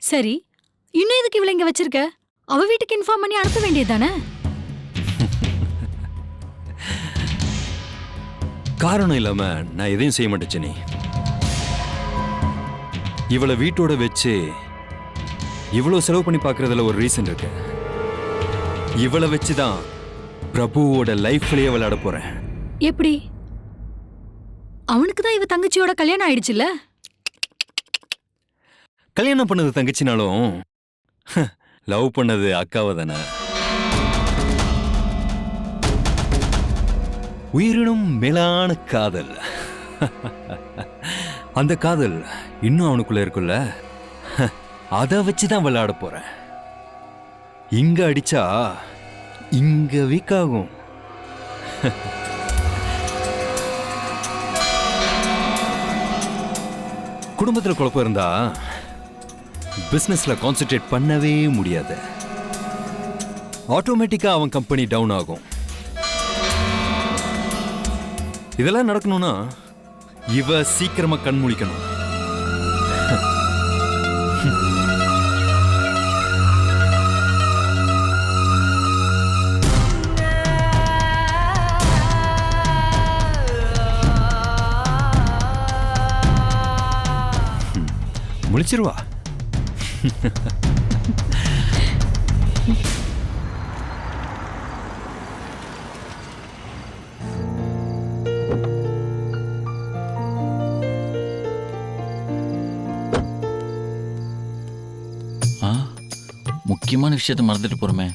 சரி, இன்னும் எதுக்கு இவள இங்க வச்சிருக்க? அவ வீட்டுக்கு இன்ஃபார்ம் பண்ணி அனுப்ப வேண்டியதுதானே? காரணம் இல்லாம நான் எதையும் செய்ய மாட்டேன் சென்னி. இவளை வீட்டோட வச்சு இவ்வளவு செலவு பண்ணி பார்க்கறதுல ஒரு ரீசன் இருக்கு. இவளை வச்சுதான் பிரபுவோட லைஃப்லயே விளையாட போறேன். எப்படி? அவனுக்கு தான் இவ தங்கச்சியோட கல்யாணம் ஆயிடுச்சுல்ல? கல்யாணம் பண்ணது தங்கச்சினாலும் லவ் பண்ணது அக்காவை தானே. உயிரினும் மேலான காதல். அந்த காதல் இன்னும் அவனுக்குள்ள இருக்குல்ல, அதை வச்சுதான் விளையாட போறேன். இங்க அடிச்சா இங்க வீக் ஆகும். குடும்பத்தில் குழப்பம் இருந்தா பிசினஸ்ல கான்சென்ட்ரேட் பண்ணவே முடியாது. ஆட்டோமேட்டிக்கா அவன் கம்பெனி டவுன் ஆகும். இதெல்லாம் நடக்கணும்னா இவ சீக்கிரமா கண் முழிக்கணும். முழிச்சிருவா. முக்கியமான விஷயத்தை மறந்துட்டு போறோமே.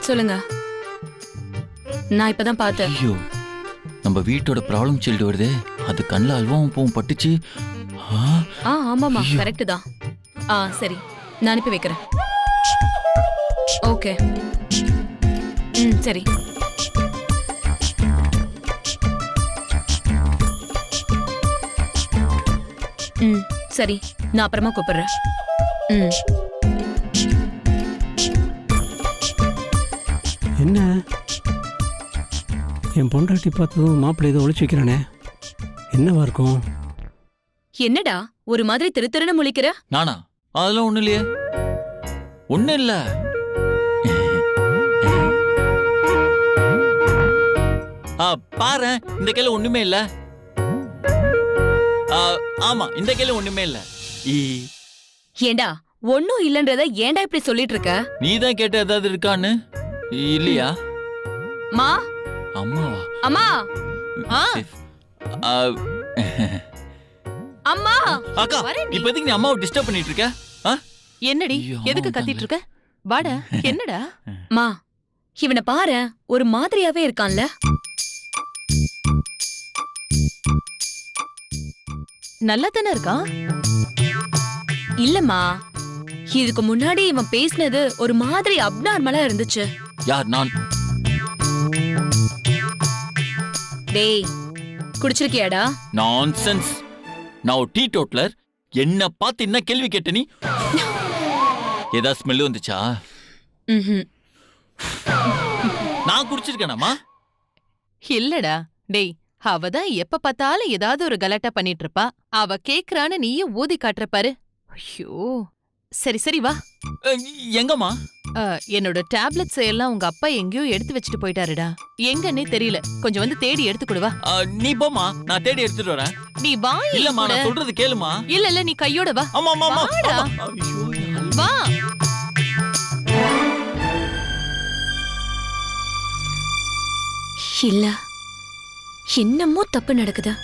சொல்லுங்க. நான் இப்பதான் பார்த்தேன். ஐயோ, நம்ம வீட்டோட ப்ராப்ளம் சைல்டு வருதே, அது கண்ணில் அல்வாவும் பூவும் பட்டுச்சு. ஆமாமா, கரெக்ட் தான். சரி, நான் அனுப்பி வைக்கிறேன். ஓகே. சரி. சரி, நான் அப்புறமா கூப்பிடுறேன். என்ன என் பொண்டாட்டி பார்த்ததும் மாப்பிள்ளை ஏதோ ஒளிச்சு வைக்கிறானே, என்னவா இருக்கும்? என்னடா ஒரு மாதிரி திரு திருன்னு முழிக்கிற? நானா? அதெல்லாம் ஒண்ணு இல்லையே. ஒண்ணு இல்ல. பாரு, இந்த கையில ஒண்ணுமே இல்ல. ஆமா, இந்த கையில ஒண்ணுமே இல்ல. ஏண்டா ஒன்னும் இல்லன்றத ஏண்டா இப்படி சொல்லிட்டு இருக்க? நீதான் கேட்ட ஏதாவது இருக்கான்னு. இல்லையா? மா, அம்மாவா? அம்மா, அம்மா. அக்கா, இப்போதைக்கு நீ அம்மாவை டிஸ்டர்ப் பண்ணிட்டு இருக்க? என்னடி, எதுக்கு கத்திட்டு இருக்க? வாடா. என்னடா? மா, இவனை பாரு, ஒரு மாதிரியாவே இருக்கான்ல. நல்லா தானே இருக்கான். இல்லம்மா, இதுக்கு முன்னாடி இவன் பேசினது ஒரு மாதிரி அப்நார்மலா இருந்துச்சு. யார்? நான்? டேய், குடிச்சிருக்கியாடா? நான்சென்ஸ். நான் ஒரு டீ டோட்லர். என்ன பார்த்து என்ன கேள்வி கேட்ட நீ? ஏதாவது ஸ்மெல் வந்துச்சா? நான் குடிச்சிருக்கேனாமா? இல்லடா. டேய், அவதான் எப்ப பார்த்தாலும் ஏதாவது ஒரு கலாட்டா பண்ணிட்டு இருப்பா. அவ கேக்குறான்னு நீயும் ஊதி காட்டுற பாரு. ஐயோ, சரி சரி வா. எங்கம்மா? என்னோட டேப்லெட்ஸ் எல்லாம் உங்க அப்பா எங்கேயோ எடுத்து வச்சுட்டு போயிட்டாருடா. எங்கன்னே தெரியல. கொஞ்சம் வந்து தேடி எடுத்து கொடுவா. நீ போமா, நான் தேடி எடுத்துட்டு வரேன். நீ வா. இல்லம்மா, நான் சொல்றது கேளுமா. இல்ல இல்ல, நீ கையோட வா. ஆமா ஆமா வாடா. வா. இல்ல, என்னமோ தப்பு நடக்குது.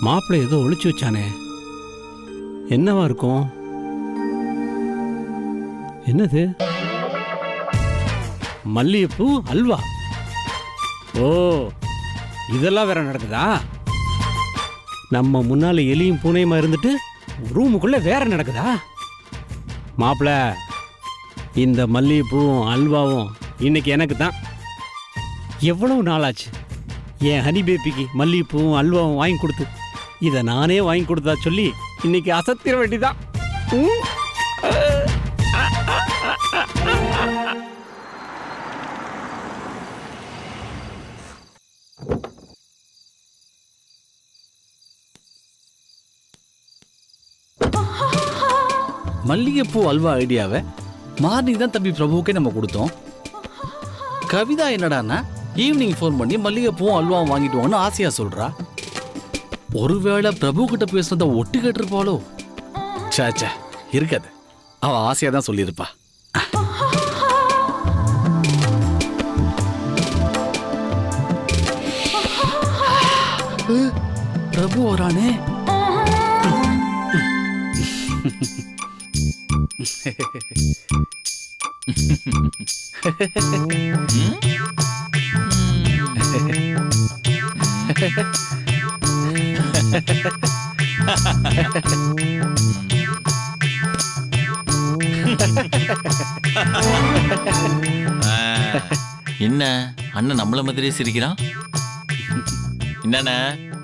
மாப்பிள்ளை ஏதோ ஒளிச்சு வச்சானே, என்னவா இருக்கும்? என்னது? மல்லிகைப்பூ அல்வா. ஓ, இதெல்லாம் வேற நடக்குதா? நம்ம முன்னால எலியும் பூனையுமா இருந்துட்டு ரூமுக்குள்ள வேற நடக்குதா? மாப்பிள்ள, இந்த மல்லிகைப்பூவும் அல்வாவும் இன்னைக்கு எனக்கு தான். எவ்வளவு நாளாச்சு என் ஹனி பேபிக்கு மல்லிகைப்பூவும் அல்வாவும் வாங்கி கொடுத்து. இதை நானே வாங்கி கொடுத்தா சொல்லி இன்னைக்கு அசத்திர வேண்டிதான். மல்லிகைப்பூ அல்வா ஐடியாவை மார்னிங் தான் தம்பி பிரபுவுக்கே நம்ம கொடுத்தோம். கவிதா என்னடான்னா ஈவினிங் ஃபோன் பண்ணி மல்லிகைப்பூவும் அல்வாவும் வாங்கிட்டு வாங்கன்னு ஆசையா சொல்றா. ஒருவேளை பிரபு கிட்ட பேசுனத ஒட்டு கேட்டிருப்பாளோ? சாச்சா இருக்காது, அவ ஆசையா தான் சொல்லியிருப்பா. பிரபு வரானே. என்ன அண்ணன் நம்மள மாதிரியே சிரிக்கிறான்? என்னண்ண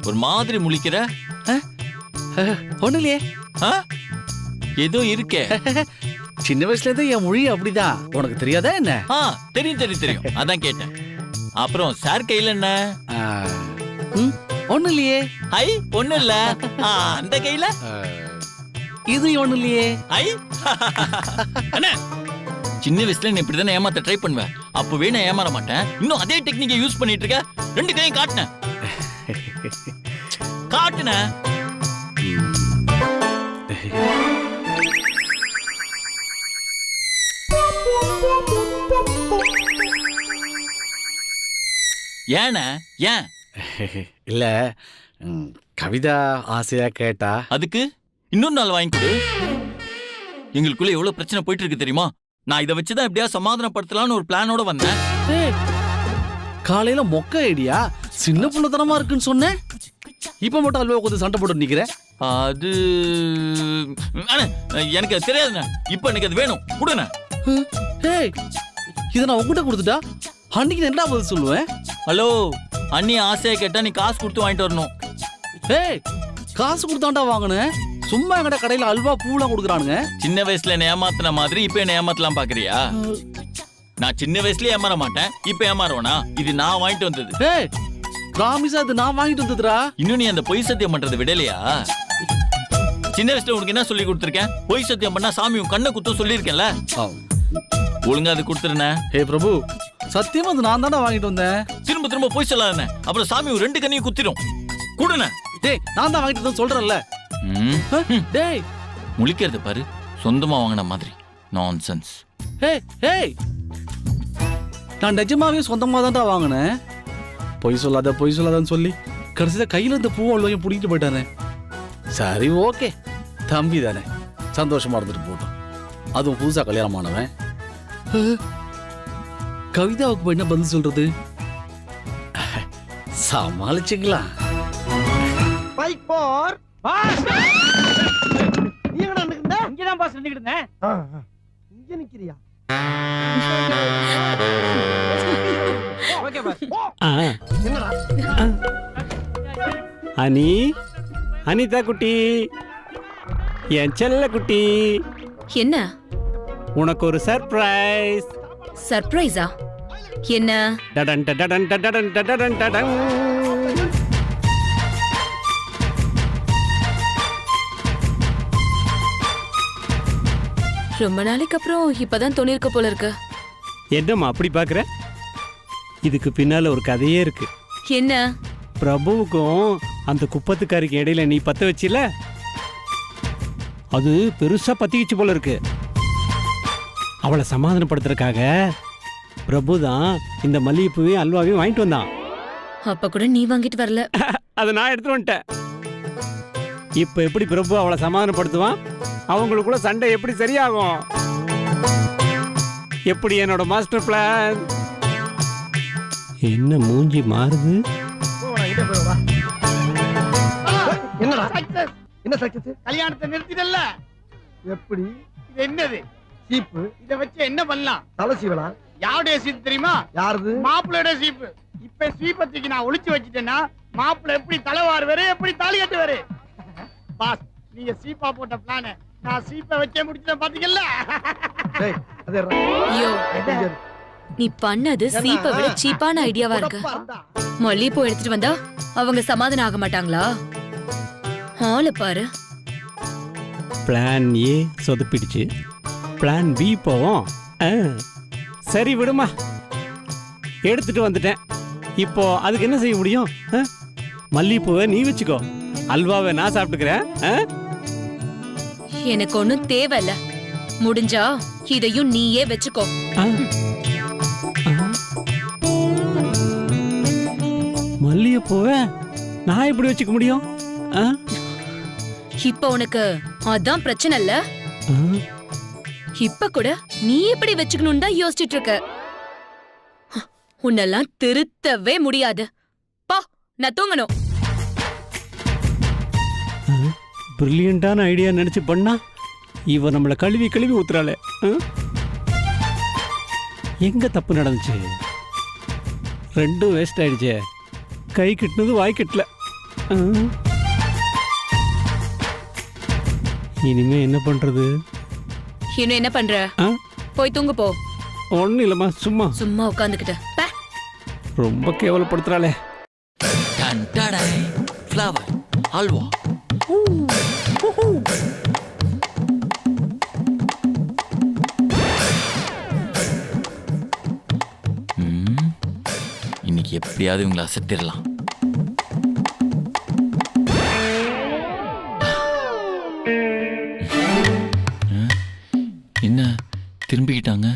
ஒரு மாதிரி முழிக்கிற? ஒண்ணு இல்லையே, ஏதோ இருக்கே. சின்ன வயசுல இருந்து என் மொழி அப்படிதான், உனக்கு தெரியாதா என்ன? தெரியும் தெரியும் தெரியும், அதான் கேட்டேன். அப்புறம் சார் கையில என்ன? ஒண்ணு இல்லையே. ஐ ஒண்ணு இல்ல. அந்த கையில இது ஒண்ணு இல்லையே. ஐ அண்ணா, சின்ன வயசுல நீ இப்படிதானே ஏமாத்த ட்ரை பண்ணுவேன். அப்பவே நான் ஏமாற மாட்டேன். இன்னும் அதே டெக்னிக்கை யூஸ் பண்ணிட்டு இருக்க. ரெண்டு கையும் காட்டுன காட்டுன. ஏன ஏன் இல்ல, கவிதா ஆசையா கேட்டா அதுக்கு இன்னொரு நாள் வாங்கி கொடு. எங்களுக்குள்ள எவ்வளவு பிரச்சனை போயிட்டு இருக்கு தெரியுமா? நான் இதை வச்சுதான் எப்படியா சமாதானப்படுத்தலாம்னு ஒரு பிளானோட வந்தேன். காலையில மொக்க ஐடியா, சின்ன புள்ளத்தனமா இருக்குன்னு சொன்னேன். இப்ப மட்டும் அல்வா கொஞ்சம் சண்டை போட்டு நிக்கிற. அது எனக்கு அது தெரியாதுண்ணே. இப்ப எனக்கு அது வேணும், கொடுண்ணே. இதை நான் உங்ககிட்ட கொடுத்துட்டா அன்னைக்கு என்ன பதில் சொல்லுவேன்? ஹலோ, அண்ணி ஆசையா கேட்டா நீ காசு கொடுத்து வாங்கிட்டு வரணும். காசு கொடுத்தாண்டா வாங்கினேன். சும்மா எங்கட கடையில அல்வா பூலாம் கொடுக்குறானுங்க. சின்ன வயசுல என்ன ஏமாத்தின மாதிரி இப்ப என்ன ஏமாத்தலாம் பாக்குறியா? நான் சின்ன வயசுல ஏமாற மாட்டேன், இப்ப ஏமாறுவனா? இது நான் வாங்கிட்டு வந்தது. பிராமிஸா இது நான் வாங்கிட்டு வந்ததுடா. இன்னும் நீ அந்த பொய் சத்தியம் பண்றது விடலையா? சின்ன வயசுல உனக்கு என்ன சொல்லி கொடுத்துருக்கேன்? பொய் சத்தியம் பண்ணா சாமி உன் கண்ணை குத்தம் சொல்லியிருக்கேன்ல. ஒழுங்கா அது கொடுத்துருன. பிரபு, சத்தியமா அது நான் தானே வாங்கிட்டு வந்தேன். திரும்ப திரும்ப பொய் சொல்லாத, அப்புறம் சாமி ஒரு ரெண்டு கண்ணையும் குத்திரும். கொடுன. நான் தான் வாங்கிட்டு வந்தேன் சொல்றேன்ல. முழிக்கிறது பாரு, சொந்தமா வாங்கின மாதிரி. நான்சென்ஸ். நான் நிஜமாவே சொந்தமா தான்டா வாங்கினேன். பொய் சொல்லாதான்னு சொல்லி கடைசியில கையில இந்த பூ அல்வாயும் பிடிக்கிட்டு போயிட்டானே. சரி ஓகே, தம்பி தானே, சந்தோஷமா இருந்துட்டு போட்டோம். அதுவும் புதுசா கல்யாணமானவன். கவிதாவுக்கு என்ன பதில் சொல்றது? சமாளிச்சுக்கலாம். அனி, அனிதா குட்டி, என் செல்ல குட்டி, என்ன உனக்கு ஒரு சர்ப்ரைஸ். சர்ப்ரைஸா? என்ன? டடன் டடன் டடன் டடன் டடன். ரொம்ப நாளைக்கு அப்புறம் இப்பதான் தோணிருக்க போல இருக்கு. என்னம்மா அப்படி பாக்குற? இதுக்கு பின்னால ஒரு கதையே இருக்கு. என்ன? பிரபுவுக்கும் அந்த குப்பத்துக்காரிக்கு இடையில நீ பத்த வச்சில, அது பெருசா பத்திக்கிச்சு போல இருக்கு. அவளை சமாதானப்படுத்துறதுக்காக பிரபு தான் இந்த மல்லிகைப்பூவையும் அல்வாவையும் வாங்கிட்டு வந்தான். அப்ப கூட நீ வாங்கிட்டு வரல. அதை நான் எடுத்துட்டு வந்துட்டேன். இப்ப எப்படி பிரபு அவளை சமாதானப்படுத்துவான்? அவங்களுக்குள்ள சண்டை எப்படி சரியாகும்? எப்படி என்னோட மாஸ்டர் பிளான்? என்ன மூஞ்சி மாறுது? என்ன சக்சஸ்? கல்யாணத்தை நிறுத்திடல. எப்படி? இது என்னது? சீப்பு. இத வச்சு என்ன பண்ணலாம்? தலை சீவலாம். யாருடைய சீப்பு தெரியுமா? யாருது? மாப்பிள்ளையோட சீப்பு. இப்ப சீப்பை தூக்கி நான் ஒளிச்சு வச்சுட்டேன்னா மாப்பிள்ளை எப்படி தலைவாருவாரு, எப்படி தாலி கட்டுவாரு? பாஸ், நீங்க சீப்பா போட்ட பிளான நான் சீப்பை வச்சே முடிச்சிட்டேன் பாத்தீங்கல்ல? டேய், அது ஏறா. ஐயோ இங்க நீ பண்ணது சீப்பை விட சீப்பான ஐடியாவா இருக்கு. உடப்பா இருந்தா. மல்லிகைப்பூ எடுத்துட்டு வந்தா அவங்க சமாதானம் ஆக மாட்டாங்களா? ஆளு பாரு. பிளான் ஏ சொதப்பிடுச்சு, பிளான் பி போவோம். சரி விடுமா, எடுத்துட்டு வந்துட்டேன். இப்போ அதுக்கு என்ன செய்ய முடியும்? மல்லிகைப்பூவை நீ வச்சுக்கோ, அல்வாவை நான் சாப்பிட்டுக்கிறேன். எனக்கு ஒண்ணும் தேவையில்ல. முடிஞ்சா இதையும் நீயே வச்சுக்கோ. மல்லிகைப்பூவை நான் எப்படி வச்சுக்க முடியும்? இப்ப உனக்கு அதான் பிரச்சனை இல்ல. இப்ப கூட நீ எப்படி வச்சுக்கணும்னு தான் யோசிச்சுட்டு இருக்க. உன்னெல்லாம் திருத்தவே முடியாது. பா, நான் தூங்கணும். பிரில்லியண்டான ஐடியா நினைச்சு பண்ணா இவ நம்மளை கழுவி கழுவி ஊத்துறாளே. எங்க தப்பு நடந்துச்சு? ரெண்டும் வேஸ்ட் ஆயிடுச்சே. கை கிட்டினது வாய் கிட்டல. இனிமே என்ன பண்றது? இன்னும் என்ன பண்ற? போய் தூங்க போ. ஒன்னும் இல்லம்மா, சும்மா சும்மா உட்காந்துக்கிட்ட ரொம்ப கேவலப்படுத்துறாளே. ஃப்ளவர் அல்வா. இன்னைக்கு எப்படியாவது இவங்களை அசத்திடலாம். என்ன திரும்பிக்கிட்டாங்க?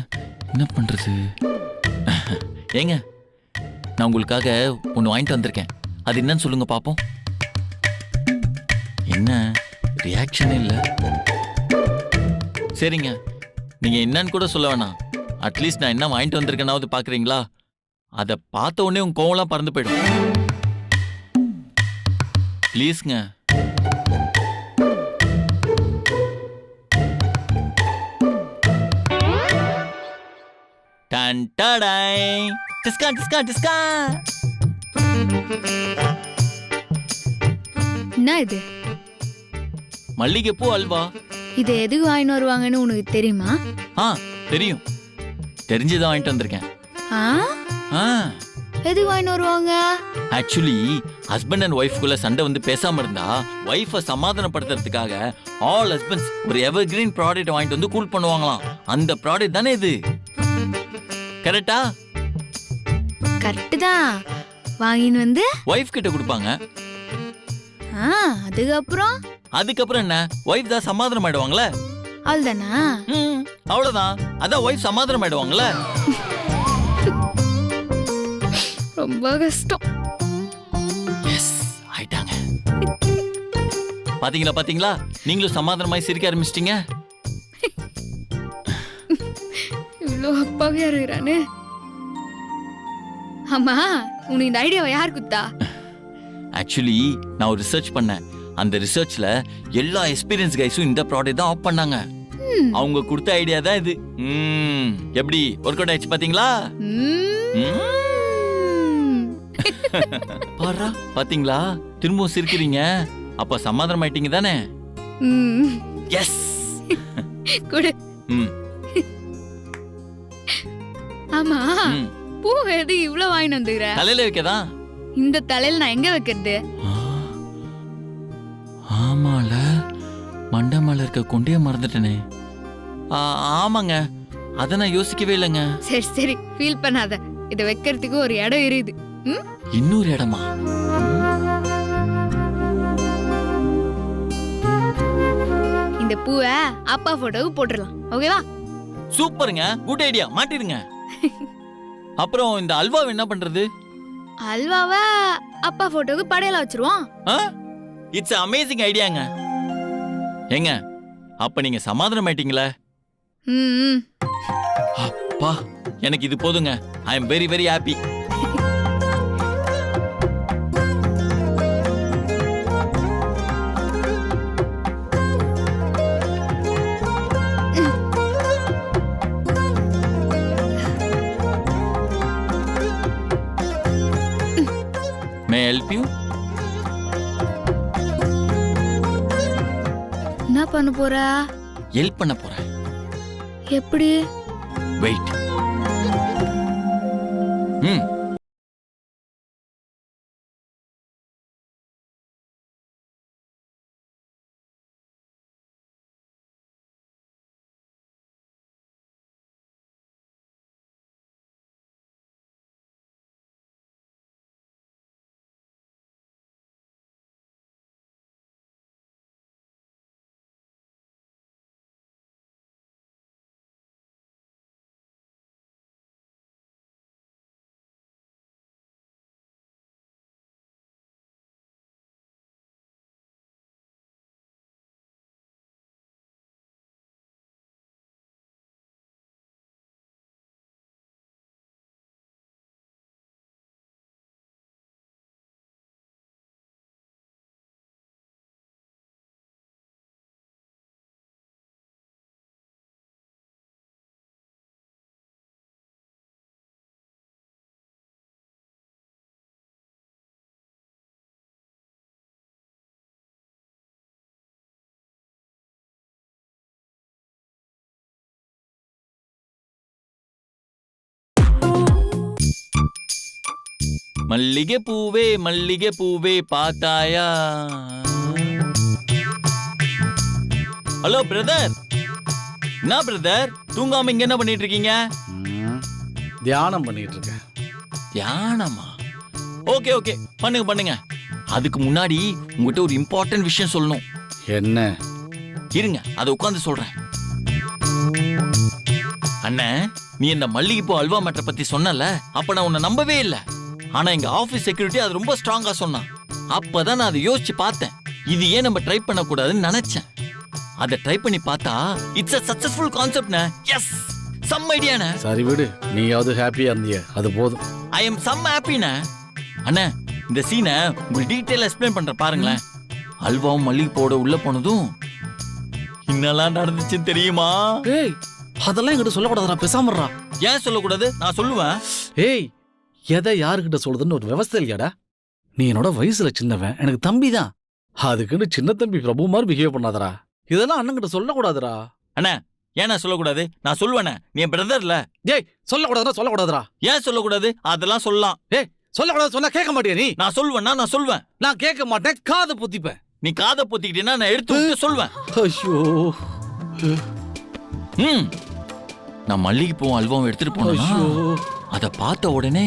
என்ன பண்றது? ஏங்க, நான் உங்களுக்காக ஒன்று வாங்கிட்டு வந்திருக்கேன். அது என்னன்னு சொல்லுங்க பாப்போம். என்ன ரியாக்ஷன் இல்லை? சரிங்க, நீங்க என்னன்னு கூட சொல்ல வேணாம். அட்லீஸ்ட் நான் என்ன வாங்கிட்டு வந்திருக்கேனாவது பாக்குறீங்களா? அதை பார்த்த உடனே உங்க கோவம்லாம் பறந்து போயிடும். ப்ளீஸ்ங்க. டன் டடாய். டிஸ்கா டிஸ்கா டிஸ்கா. என்ன இது? மல்லிகைப்பூ அல்வா. இது எதுக்கு வாங்கிட்டு வருவாங்கன்னு உனக்கு தெரியுமா? தெரியும். தெரிஞ்சுதான் வாங்கிட்டு வந்திருக்கேன். எதுக்கு வாங்கிட்டு வருவாங்க? ஆக்சுவலி ஹஸ்பண்ட் அண்ட் ஒய்ஃப்குள்ள சண்டை வந்து பேசாம இருந்தா ஒய்ஃபை சமாதானப்படுத்துறதுக்காக ஆல் ஹஸ்பண்ட்ஸ் ஒரு எவர் கிரீன் ப்ராடக்ட் வாங்கிட்டு வந்து கூல் பண்ணுவாங்களாம். அந்த ப்ராடக்ட் தானே இது. கரெக்டா? கரெக்ட் தான். வாங்கின்னு வந்து ஒய்ஃப் கிட்ட கொடுப்பாங்க. அதுக்கப்புறம் என்ன, ஒய்ஃப் தான் சமாதானம் ஆயிடுவாங்களே. அவ்வளவுதானா? அவ்வளவுதான். அதான் ஒய்ஃப் சமாதானம் ஆயிடுவாங்கல்ல. ரொம்ப கஷ்டம். எஸ், ஆயிட்டாங்க. பாத்தீங்களா பாத்தீங்களா, நீங்களும் சமாதானமாய் சிரிக்க ஆரம்பிச்சிட்டீங்க. இவ்வளோ அப்பாவியா இருக்கிறானு. ஆமா, உனக்கு இந்த ஐடியாவை யார் குத்தா? ஆக்சுவலி நான் ஒரு ரிசர்ச் பண்ணேன். அந்த ரிசர்ச்ல எல்லா எக்ஸ்பீரியன்ஸ் கைஸும் இந்த ப்ராடக்ட் தான் ஆஃப் பண்ணாங்க. அவங்க கொடுத்த ஐடியா தான் இது. எப்படி ஒர்க் அவுட் ஆயிடுச்சு பாத்தீங்களா? பாரா, பாத்தீங்களா? திரும்பவும் சிரிக்கிறீங்க. அப்ப சமாதானம் ஆயிட்டீங்க தானே? எஸ். குடு. ஆமா, பூ எது இவ்வளவு வாங்கிட்டு வந்துக்கிற? தலையில வைக்கதான். இந்த தலையில நான் எங்க வைக்கிறது? ஆமால, மண்டை மேல இருக்க கொண்டே மறந்துட்டேனே. ஆமாங்க, அத நான் யோசிக்கவே இல்லைங்க. சரி சரி, ஃபீல் பண்ணாத. இத வைக்கிறதுக்கு ஒரு இடம் இருக்குது. இன்னொரு இடமா? இந்த பூவை அப்பா போட்டோவுக்கு போட்டுடலாம். ஓகேவா? சூப்பருங்க, குட் ஐடியா. மாட்டிடுங்க. அப்புறம் இந்த அல்வாவை என்ன பண்றது? அல்வாவை அப்பா போட்டோவுக்கு படையல வச்சிருவோம். இட்ஸ் அமேசிங் ஐடியாங்க. ஏங்க, அப்ப நீங்க சமாதானம் ஆயிட்டீங்களா? அப்பா, எனக்கு இது போதுங்க. I am very very happy. May help you? என்ன பண்ண போற? ஹெல்ப் பண்ண போறேன். எப்படி? வெயிட். மல்லிகை பூவே மல்லிகை பூவே பார்த்தாயா? Hello brother. என்ன பிரதர் தூங்காம இங்க என்ன பண்ணிட்டு இருக்கீங்க? தியானம் பண்ணிட்டு இருக்கேன். தியானமா? ஓகே ஓகே, பண்ணுங்க பண்ணுங்க. அதுக்கு முன்னாடி உங்ககிட்ட ஒரு இம்பார்ட்டன்ட் விஷயம் சொல்லணும். என்ன? இருங்க, அதை உட்கார்ந்து சொல்றேன். அண்ணே, நீ இந்த மல்லிகைப்பூ அல்வா மேட்டரை பத்தி சொன்னல, அப்ப நான் உன்னை நம்பவே இல்லை. ஆனா எங்க ஆபீஸ் செக்யூரிட்டி அது ரொம்ப ஸ்ட்ராங்கா சொன்னான். அப்பதான் நான் அதை யோசிச்சு பார்த்தேன். இது ஏன் நம்ம ட்ரை பண்ண கூடாதுன்னு நினைச்சேன். அதை ட்ரை பண்ணி பார்த்தா it's a successful concept. Yes, some ஐடியாண்ணே. சரி விடு, நீயாவது ஹாப்பியா இருந்திய, அது போதும். ஐ எம் சம் ஹாப்பிண்ணே. அண்ணே, இந்த சீனை உங்களுக்கு டீட்டெயில் எக்ஸ்பிளைன் பண்ற பாருங்களேன். அல்வாவும் மல்லிகைப்பூவோட உள்ள போனதும் இன்னெல்லாம் நடந்துச்சுன்னு தெரியுமா? ஏய், அதெல்லாம் என்கிட்ட சொல்லக்கூடாதுடா, பேசாமறா. ஏன் சொல்லக்கூடாது? நான் சொல்லுவேன். ஏய், எதை யாருக்கிட்ட சொல்றதுன்னு ஒரு விவசாய இல்லையாடா? நீ என்னோட வயசுல சின்னவன், எனக்கு தம்பி தான். அதுக்குன்னு சின்ன தம்பி பிரபு மாதிரி பிஹேவ் பண்ணாதடா. இதெல்லாம் அண்ணன்கிட்ட சொல்லக்கூடாதுடா. அண்ணா, ஏன் நான் சொல்லக்கூடாது? நான் சொல்லுவேனே, நீ என் பிரதர்ல. ஏய், சொல்லக்கூடாதுடா, சொல்லக்கூடாதுடா. ஏன் சொல்லக்கூடாது? அதெல்லாம் சொல்லலாம். ஏய், சொல்லக்கூடாது சொன்னா கேட்க மாட்டியா நீ? நான் சொல்லுவேன்னா நான் சொல்வேன். நான் கேட்க மாட்டேன், காதை பொத்திப்பேன். நீ காதை பொத்திக்கிட்டேன்னா நான் எடுத்து விட்டு சொல்வேன். ஐயோ, நான் மல்லிகைப்பூவும் அல்வாவும் எடுத்துட்டு போனேன். அதை பார்த்த உடனே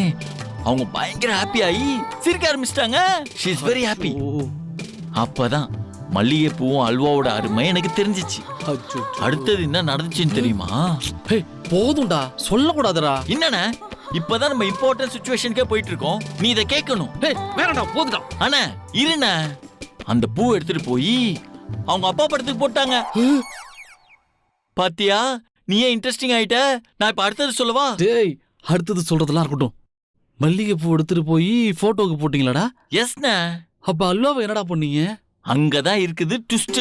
அவங்க பயங்கர ஹாப்பி ஆகி சிரிக்க ஆரம்பிச்சிட்டாங்க. She is very happy. அப்பதான் மல்லிகைப்பூவும் அல்வாவோட அருமை எனக்கு தெரிஞ்சிச்சு. அடுத்தது என்ன நடந்துச்சுன்னு தெரியுமா? போதும்டா, சொல்லக்கூடாதுடா. என்னண்ணே, இப்பதான் நம்ம இம்பார்ட்டன்ட் சிச்சுவேஷனுக்கே போயிட்டு இருக்கோம். நீ இதை கேட்கணும். வேணாம்டா, போதுடா. அண்ணா இருண்ணே, அந்த பூ எடுத்துட்டு போய் அவங்க அப்பா படத்துக்கு போட்டாங்க. பாத்தியா, நீ ஏன் இன்ட்ரெஸ்டிங் ஆயிட்ட? நான் இப்ப அடுத்தது சொல்லவா? டேய், அடுத்தது சொல்றதெல்லாம் இருக்கட்டும். மல்லிகை பூ எடுத்துட்டு போய் போட்டோக்கு போட்டீங்களாடா? எஸ்ண்ணே. அப்ப அல்வாவை என்னடா பண்ணீங்க? அங்கதான் இருக்குது ட்விஸ்ட்.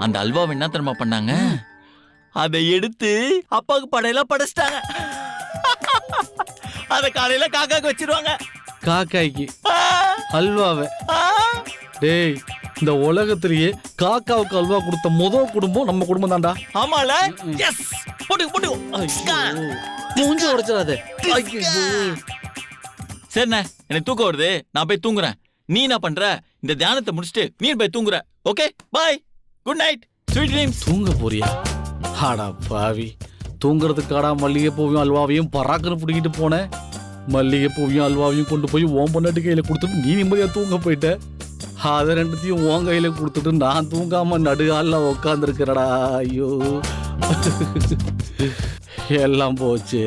அந்த அல்வாவை என்ன தெரியுமா பண்ணாங்க? அதை எடுத்து அப்பாவுக்கு படையெல்லாம் படைச்சிட்டாங்க. அத காலையில காக்காக்கு வச்சிருவாங்க. காக்காய்க்கு அல்வாவை? டேய், இந்த உலகத்திலேயே காக்காவுக்கு அல்வா கொடுத்த முதல் குடும்பம் நம்ம குடும்பம் தான்டா. ஆமால? எஸ், போடு போடு. மூஞ்சி உடைச்சிடாதே. சரிண்ணே, எனக்கு தூக்கம் வருது, நான் போய் தூங்குறேன். நீ என்ன பண்ற? இந்த தியானத்தை முடிச்சுட்டு நீ போய் தூங்குற. ஓகே, பாய், குட் நைட், ஸ்வீட் ட்ரீம்ஸ். தூங்க போறியா? ஆடா பாவி, தூங்குறதுக்காடா மல்லிகை பூவையும் அல்வாவையும் பராக்குன்னு பிடிக்கிட்டு போனேன். மல்லிகை பூவையும் அல்வாவையும் கொண்டு போய் ஓம் பொண்டாட்டி கையில கொடுத்துட்டு நீ நிம்மதியா தூங்க போயிட்ட. அதை ரெண்டுத்தையும் உன் கையில கொடுத்துட்டு நான் தூங்காம நடுகால உட்காந்துருக்கிறடா. ஐயோ, எல்லாம் போச்சு.